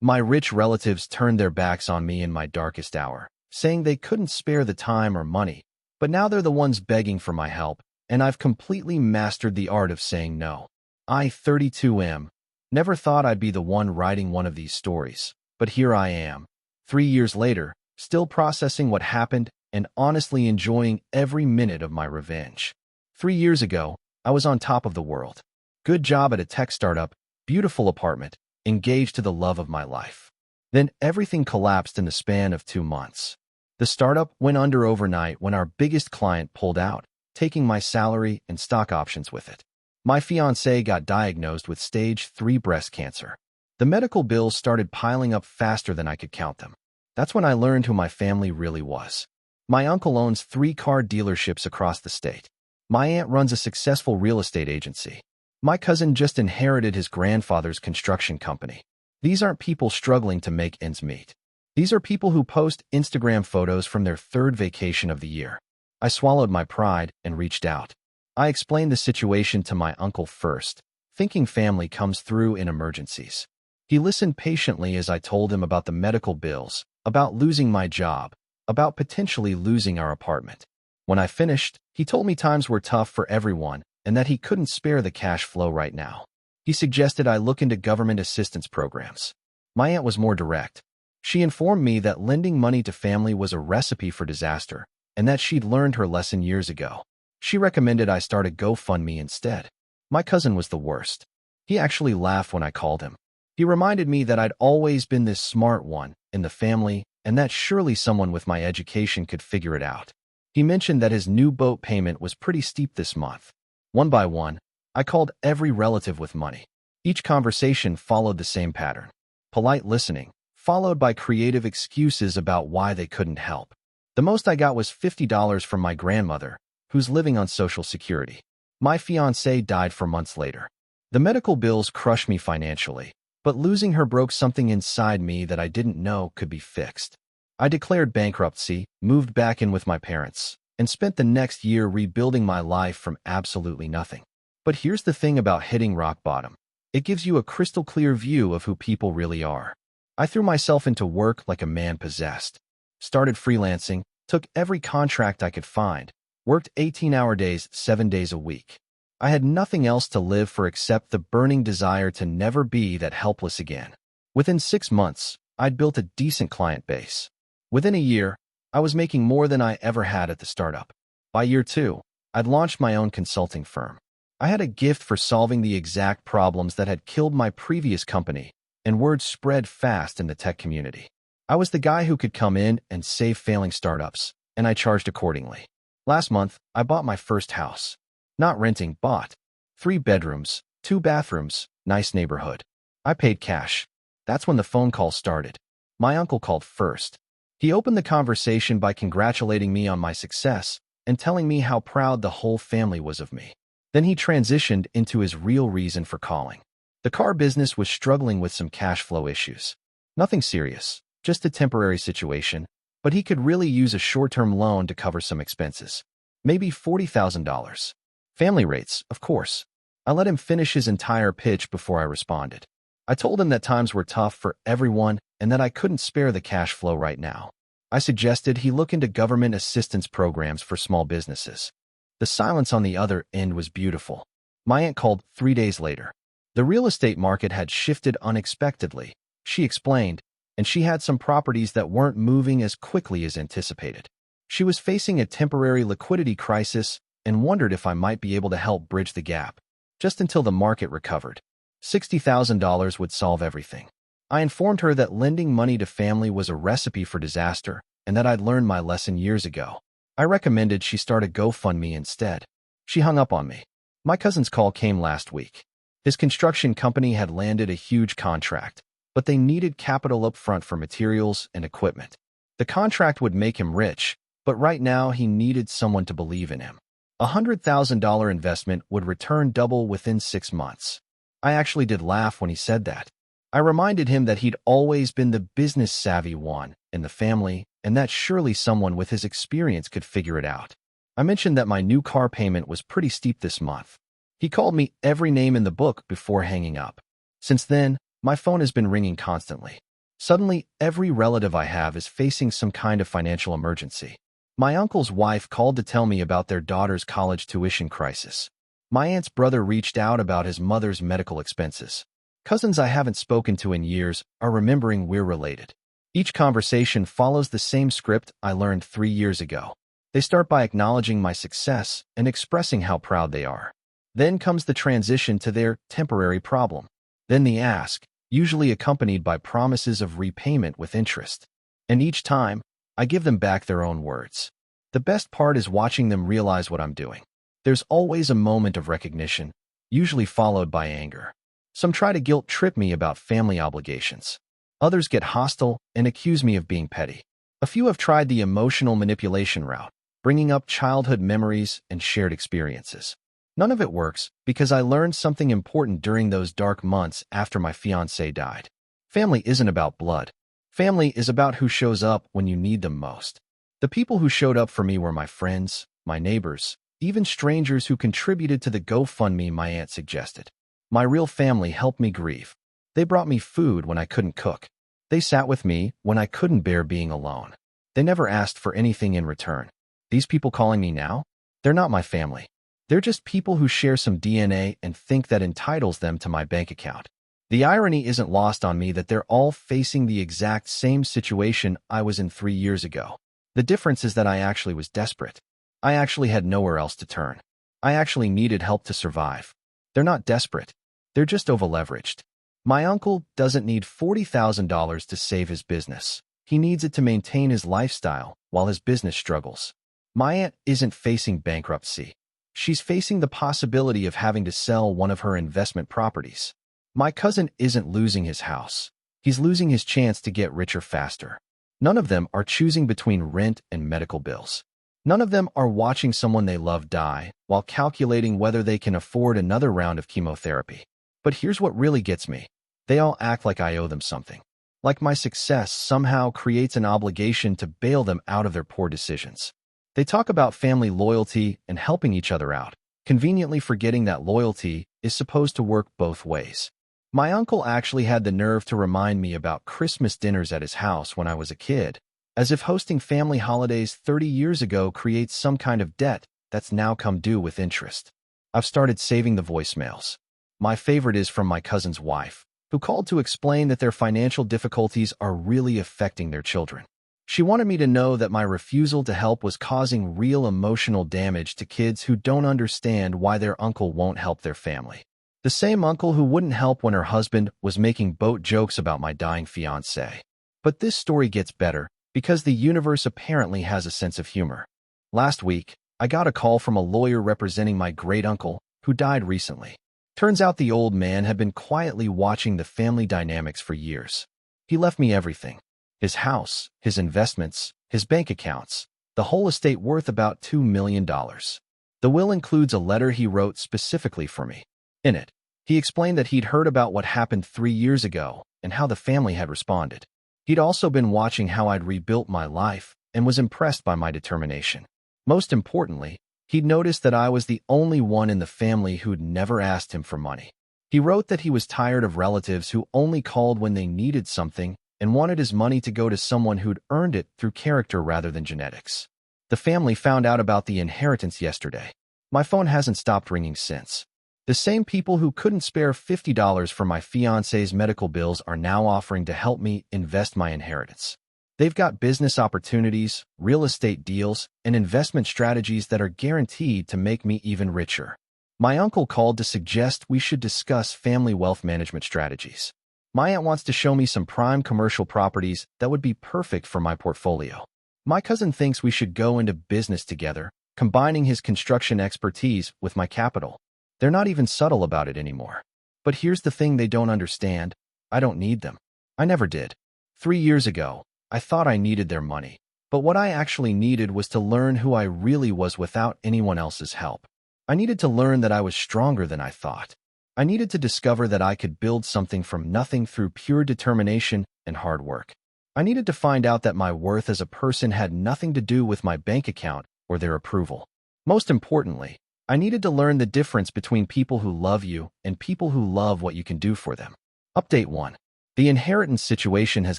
My rich relatives turned their backs on me in my darkest hour, saying they couldn't spare the time or money, but now they're the ones begging for my help, and I've completely mastered the art of saying no. I, 32M, never thought I'd be the one writing one of these stories, but here I am, 3 years later, still processing what happened and honestly enjoying every minute of my revenge. 3 years ago, I was on top of the world. Good job at a tech startup, beautiful apartment, engaged to the love of my life. Then everything collapsed in the span of 2 months. The startup went under overnight when our biggest client pulled out, taking my salary and stock options with it. My fiancée got diagnosed with stage 3 breast cancer. The medical bills started piling up faster than I could count them. That's when I learned who my family really was. My uncle owns 3 car dealerships across the state. My aunt runs a successful real estate agency. My cousin just inherited his grandfather's construction company. These aren't people struggling to make ends meet. These are people who post Instagram photos from their 3rd vacation of the year. I swallowed my pride and reached out. I explained the situation to my uncle first, thinking family comes through in emergencies. He listened patiently as I told him about the medical bills, about losing my job, about potentially losing our apartment. When I finished, he told me times were tough for everyone and that he couldn't spare the cash flow right now. He suggested I look into government assistance programs. My aunt was more direct. She informed me that lending money to family was a recipe for disaster and that she'd learned her lesson years ago. She recommended I start a GoFundMe instead. My cousin was the worst. He actually laughed when I called him. He reminded me that I'd always been this smart one in the family and that surely someone with my education could figure it out. He mentioned that his new boat payment was pretty steep this month. One by one, I called every relative with money. Each conversation followed the same pattern. Polite listening, followed by creative excuses about why they couldn't help. The most I got was $50 from my grandmother, who's living on Social Security. My fiancée died 4 months later. The medical bills crushed me financially, but losing her broke something inside me that I didn't know could be fixed. I declared bankruptcy, moved back in with my parents, and spent the next year rebuilding my life from absolutely nothing. But here's the thing about hitting rock bottom. It gives you a crystal clear view of who people really are. I threw myself into work like a man possessed. Started freelancing, took every contract I could find, worked 18-hour days, 7 days a week. I had nothing else to live for except the burning desire to never be that helpless again. Within 6 months, I'd built a decent client base. Within a year, I was making more than I ever had at the startup. By year 2, I'd launched my own consulting firm. I had a gift for solving the exact problems that had killed my previous company, and word spread fast in the tech community. I was the guy who could come in and save failing startups, and I charged accordingly. Last month, I bought my first house. Not renting, bought. 3 bedrooms, 2 bathrooms, nice neighborhood. I paid cash. That's when the phone call started. My uncle called first. He opened the conversation by congratulating me on my success and telling me how proud the whole family was of me. Then he transitioned into his real reason for calling. The car business was struggling with some cash flow issues. Nothing serious, just a temporary situation, but he could really use a short-term loan to cover some expenses. Maybe $40,000. Family rates, of course. I let him finish his entire pitch before I responded. I told him that times were tough for everyone and that I couldn't spare the cash flow right now. I suggested he look into government assistance programs for small businesses. The silence on the other end was beautiful. My aunt called 3 days later. The real estate market had shifted unexpectedly, she explained, and she had some properties that weren't moving as quickly as anticipated. She was facing a temporary liquidity crisis and wondered if I might be able to help bridge the gap, just until the market recovered. $60,000 would solve everything. I informed her that lending money to family was a recipe for disaster and that I'd learned my lesson years ago. I recommended she start a GoFundMe instead. She hung up on me. My cousin's call came last week. His construction company had landed a huge contract, but they needed capital up front for materials and equipment. The contract would make him rich, but right now he needed someone to believe in him. A $100,000 investment would return double within 6 months. I actually did laugh when he said that. I reminded him that he'd always been the business-savvy one in the family and that surely someone with his experience could figure it out. I mentioned that my new car payment was pretty steep this month. He called me every name in the book before hanging up. Since then, My phone has been ringing constantly. Suddenly, every relative I have is facing some kind of financial emergency. My uncle's wife called to tell me about their daughter's college tuition crisis. My aunt's brother reached out about his mother's medical expenses. Cousins I haven't spoken to in years are remembering we're related. Each conversation follows the same script I learned 3 years ago. They start by acknowledging my success and expressing how proud they are. Then comes the transition to their temporary problem. Then the ask, usually accompanied by promises of repayment with interest. And each time, I give them back their own words. The best part is watching them realize what I'm doing. There's always a moment of recognition, usually followed by anger. Some try to guilt-trip me about family obligations. Others get hostile and accuse me of being petty. A few have tried the emotional manipulation route, bringing up childhood memories and shared experiences. None of it works because I learned something important during those dark months after my fiancé died. Family isn't about blood. Family is about who shows up when you need them most. The people who showed up for me were my friends, my neighbors, even strangers who contributed to the GoFundMe my aunt suggested. My real family helped me grieve. They brought me food when I couldn't cook. They sat with me when I couldn't bear being alone. They never asked for anything in return. These people calling me now? They're not my family. They're just people who share some DNA and think that entitles them to my bank account. The irony isn't lost on me that they're all facing the exact same situation I was in 3 years ago. The difference is that I actually was desperate. I actually had nowhere else to turn. I actually needed help to survive. They're not desperate. They're just over-leveraged. My uncle doesn't need $40,000 to save his business. He needs it to maintain his lifestyle while his business struggles. My aunt isn't facing bankruptcy. She's facing the possibility of having to sell one of her investment properties. My cousin isn't losing his house. He's losing his chance to get richer faster. None of them are choosing between rent and medical bills. None of them are watching someone they love die while calculating whether they can afford another round of chemotherapy. But here's what really gets me. They all act like I owe them something. Like my success somehow creates an obligation to bail them out of their poor decisions. They talk about family loyalty and helping each other out, conveniently forgetting that loyalty is supposed to work both ways. My uncle actually had the nerve to remind me about Christmas dinners at his house when I was a kid, as if hosting family holidays 30 years ago creates some kind of debt that's now come due with interest. I've started saving the voicemails. My favorite is from my cousin's wife, who called to explain that their financial difficulties are really affecting their children. She wanted me to know that my refusal to help was causing real emotional damage to kids who don't understand why their uncle won't help their family. The same uncle who wouldn't help when her husband was making boat jokes about my dying fiancé. But this story gets better because the universe apparently has a sense of humor. Last week, I got a call from a lawyer representing my great-uncle who died recently. Turns out the old man had been quietly watching the family dynamics for years. He left me everything. His house, his investments, his bank accounts, the whole estate worth about $2 million. The will includes a letter he wrote specifically for me. In it, he explained that he'd heard about what happened 3 years ago and how the family had responded. He'd also been watching how I'd rebuilt my life and was impressed by my determination. Most importantly, he'd noticed that I was the only one in the family who'd never asked him for money. He wrote that he was tired of relatives who only called when they needed something and wanted his money to go to someone who'd earned it through character rather than genetics. The family found out about the inheritance yesterday. My phone hasn't stopped ringing since. The same people who couldn't spare $50 for my fiancé's medical bills are now offering to help me invest my inheritance. They've got business opportunities, real estate deals, and investment strategies that are guaranteed to make me even richer. My uncle called to suggest we should discuss family wealth management strategies. My aunt wants to show me some prime commercial properties that would be perfect for my portfolio. My cousin thinks we should go into business together, combining his construction expertise with my capital. They're not even subtle about it anymore. But here's the thing they don't understand. I don't need them. I never did. 3 years ago, I thought I needed their money. But what I actually needed was to learn who I really was without anyone else's help. I needed to learn that I was stronger than I thought. I needed to discover that I could build something from nothing through pure determination and hard work. I needed to find out that my worth as a person had nothing to do with my bank account or their approval. Most importantly, I needed to learn the difference between people who love you and people who love what you can do for them. Update 1. The inheritance situation has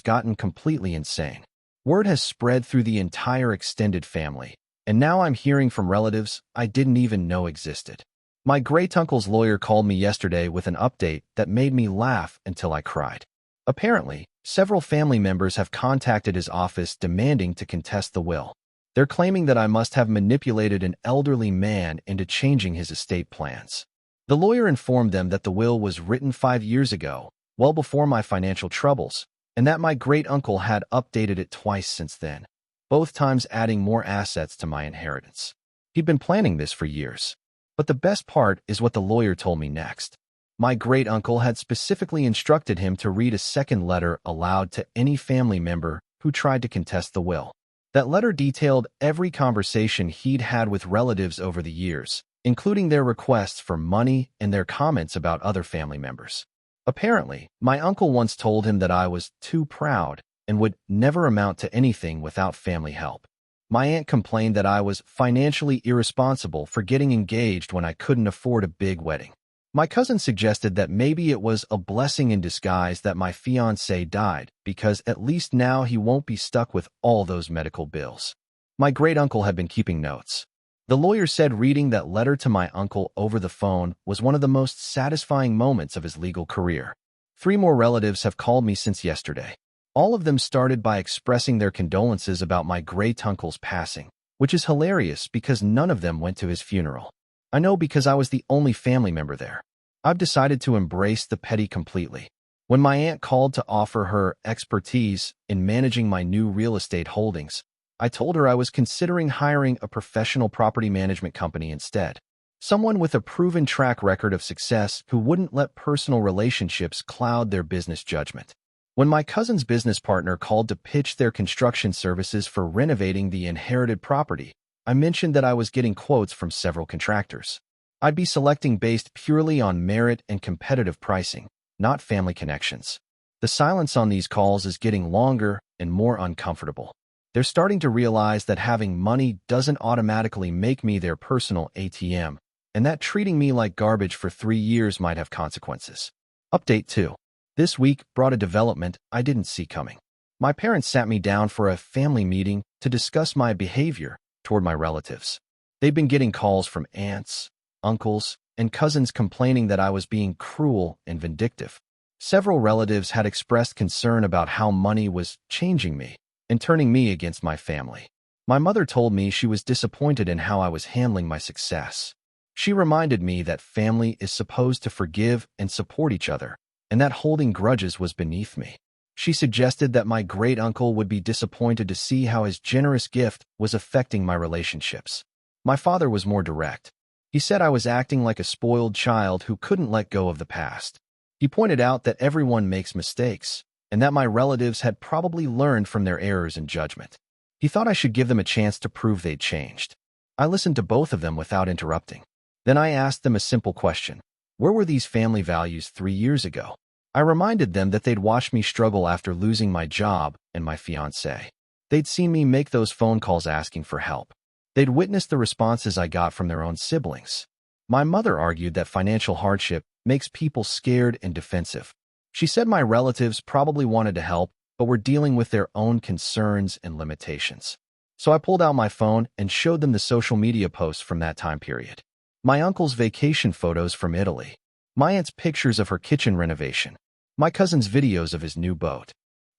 gotten completely insane. Word has spread through the entire extended family, and now I'm hearing from relatives I didn't even know existed. My great-uncle's lawyer called me yesterday with an update that made me laugh until I cried. Apparently, several family members have contacted his office demanding to contest the will. They're claiming that I must have manipulated an elderly man into changing his estate plans. The lawyer informed them that the will was written 5 years ago, well before my financial troubles, and that my great-uncle had updated it twice since then, both times adding more assets to my inheritance. He'd been planning this for years. But the best part is what the lawyer told me next. My great-uncle had specifically instructed him to read a second letter aloud to any family member who tried to contest the will. That letter detailed every conversation he'd had with relatives over the years, including their requests for money and their comments about other family members. Apparently, my uncle once told him that I was too proud and would never amount to anything without family help. My aunt complained that I was financially irresponsible for getting engaged when I couldn't afford a big wedding. My cousin suggested that maybe it was a blessing in disguise that my fiancé died, because at least now he won't be stuck with all those medical bills. My great-uncle had been keeping notes. The lawyer said reading that letter to my uncle over the phone was one of the most satisfying moments of his legal career. 3 more relatives have called me since yesterday. All of them started by expressing their condolences about my great-uncle's passing, which is hilarious because none of them went to his funeral. I know because I was the only family member there. I've decided to embrace the petty completely. When my aunt called to offer her expertise in managing my new real estate holdings, I told her I was considering hiring a professional property management company instead. Someone with a proven track record of success who wouldn't let personal relationships cloud their business judgment. When my cousin's business partner called to pitch their construction services for renovating the inherited property, I mentioned that I was getting quotes from several contractors. I'd be selecting based purely on merit and competitive pricing, not family connections. The silence on these calls is getting longer and more uncomfortable. They're starting to realize that having money doesn't automatically make me their personal ATM, and that treating me like garbage for 3 years might have consequences. Update 2. This week brought a development I didn't see coming. My parents sat me down for a family meeting to discuss my behavior toward my relatives. They've been getting calls from aunts, uncles, and cousins complaining that I was being cruel and vindictive. Several relatives had expressed concern about how money was changing me and turning me against my family. My mother told me she was disappointed in how I was handling my success. She reminded me that family is supposed to forgive and support each other, and that holding grudges was beneath me. She suggested that my great-uncle would be disappointed to see how his generous gift was affecting my relationships. My father was more direct. He said I was acting like a spoiled child who couldn't let go of the past. He pointed out that everyone makes mistakes, and that my relatives had probably learned from their errors in judgment. He thought I should give them a chance to prove they'd changed. I listened to both of them without interrupting. Then I asked them a simple question. Where were these family values 3 years ago? I reminded them that they'd watched me struggle after losing my job and my fiancé. They'd seen me make those phone calls asking for help. They'd witnessed the responses I got from their own siblings. My mother argued that financial hardship makes people scared and defensive. She said my relatives probably wanted to help, but were dealing with their own concerns and limitations. So I pulled out my phone and showed them the social media posts from that time period. My uncle's vacation photos from Italy. My aunt's pictures of her kitchen renovation. My cousin's videos of his new boat.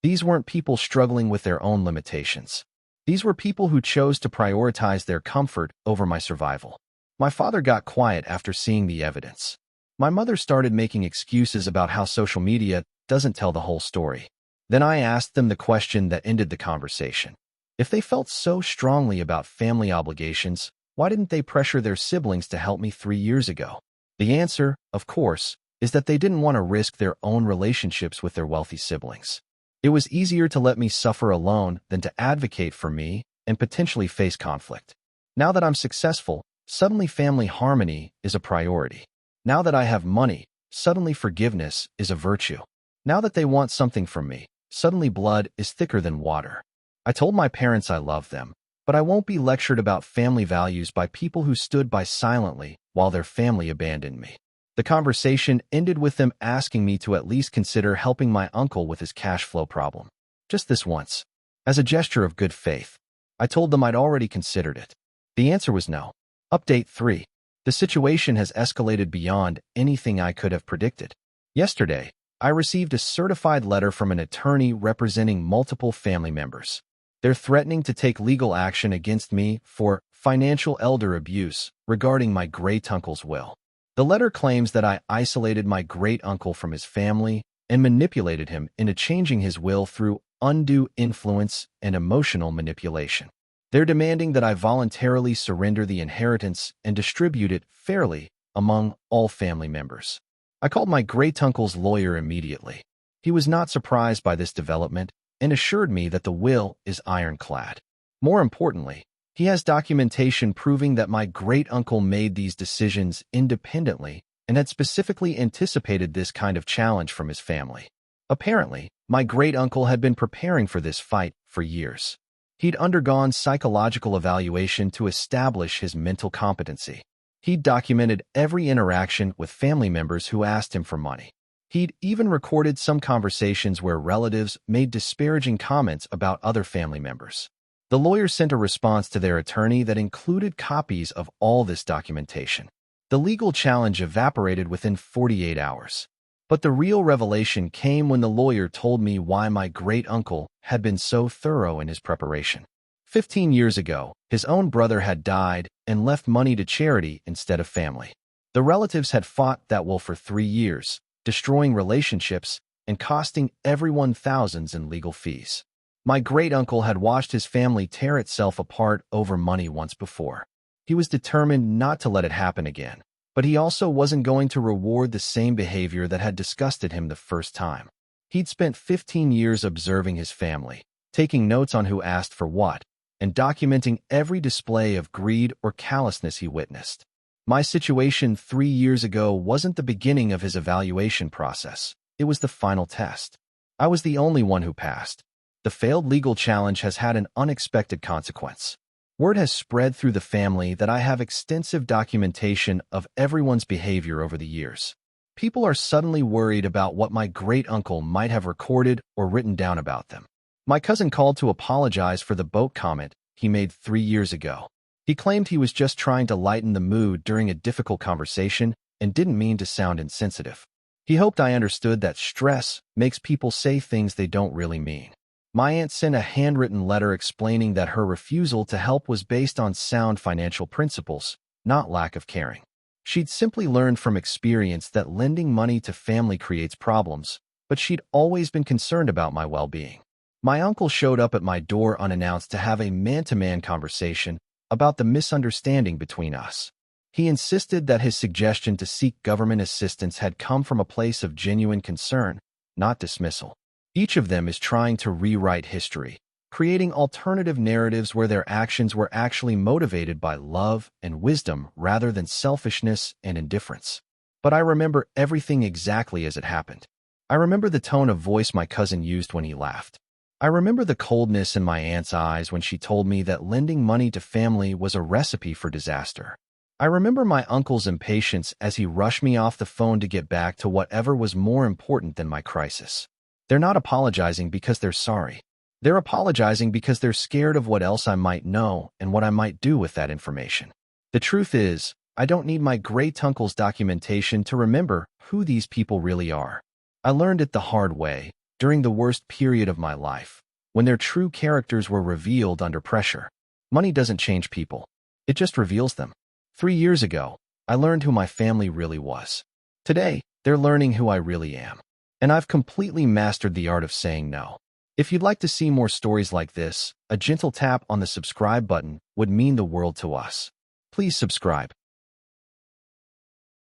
These weren't people struggling with their own limitations. These were people who chose to prioritize their comfort over my survival. My father got quiet after seeing the evidence. My mother started making excuses about how social media doesn't tell the whole story. Then I asked them the question that ended the conversation. If they felt so strongly about family obligations, why didn't they pressure their siblings to help me 3 years ago? The answer, of course, is that they didn't want to risk their own relationships with their wealthy siblings. It was easier to let me suffer alone than to advocate for me and potentially face conflict. Now that I'm successful, suddenly family harmony is a priority. Now that I have money, suddenly forgiveness is a virtue. Now that they want something from me, suddenly blood is thicker than water. I told my parents I love them, but I won't be lectured about family values by people who stood by silently while their family abandoned me. The conversation ended with them asking me to at least consider helping my uncle with his cash flow problem. Just this once. As a gesture of good faith, I told them I'd already considered it. The answer was no. Update 3. The situation has escalated beyond anything I could have predicted. Yesterday, I received a certified letter from an attorney representing multiple family members. They're threatening to take legal action against me for financial elder abuse regarding my great-uncle's will. The letter claims that I isolated my great-uncle from his family and manipulated him into changing his will through undue influence and emotional manipulation. They're demanding that I voluntarily surrender the inheritance and distribute it fairly among all family members. I called my great-uncle's lawyer immediately. He was not surprised by this development and assured me that the will is ironclad. More importantly, he has documentation proving that my great-uncle made these decisions independently and had specifically anticipated this kind of challenge from his family. Apparently, my great-uncle had been preparing for this fight for years. He'd undergone psychological evaluation to establish his mental competency. He'd documented every interaction with family members who asked him for money. He'd even recorded some conversations where relatives made disparaging comments about other family members. The lawyer sent a response to their attorney that included copies of all this documentation. The legal challenge evaporated within 48 hours. But the real revelation came when the lawyer told me why my great-uncle had been so thorough in his preparation. 15 years ago, his own brother had died and left money to charity instead of family. The relatives had fought that will for 3 years, destroying relationships and costing everyone thousands in legal fees. My great-uncle had watched his family tear itself apart over money once before. He was determined not to let it happen again, but he also wasn't going to reward the same behavior that had disgusted him the first time. He'd spent 15 years observing his family, taking notes on who asked for what, and documenting every display of greed or callousness he witnessed. My situation 3 years ago wasn't the beginning of his evaluation process. It was the final test. I was the only one who passed. The failed legal challenge has had an unexpected consequence. Word has spread through the family that I have extensive documentation of everyone's behavior over the years. People are suddenly worried about what my great-uncle might have recorded or written down about them. My cousin called to apologize for the boat comment he made 3 years ago. He claimed he was just trying to lighten the mood during a difficult conversation and didn't mean to sound insensitive. He hoped I understood that stress makes people say things they don't really mean. My aunt sent a handwritten letter explaining that her refusal to help was based on sound financial principles, not lack of caring. She'd simply learned from experience that lending money to family creates problems, but she'd always been concerned about my well-being. My uncle showed up at my door unannounced to have a man-to-man conversation about the misunderstanding between us. He insisted that his suggestion to seek government assistance had come from a place of genuine concern, not dismissal. Each of them is trying to rewrite history, creating alternative narratives where their actions were actually motivated by love and wisdom rather than selfishness and indifference. But I remember everything exactly as it happened. I remember the tone of voice my cousin used when he laughed. I remember the coldness in my aunt's eyes when she told me that lending money to family was a recipe for disaster. I remember my uncle's impatience as he rushed me off the phone to get back to whatever was more important than my crisis. They're not apologizing because they're sorry. They're apologizing because they're scared of what else I might know and what I might do with that information. The truth is, I don't need my great-uncle's documentation to remember who these people really are. I learned it the hard way, during the worst period of my life, when their true characters were revealed under pressure. Money doesn't change people. It just reveals them. 3 years ago, I learned who my family really was. Today, they're learning who I really am. And I've completely mastered the art of saying no. If you'd like to see more stories like this, a gentle tap on the subscribe button would mean the world to us. Please subscribe.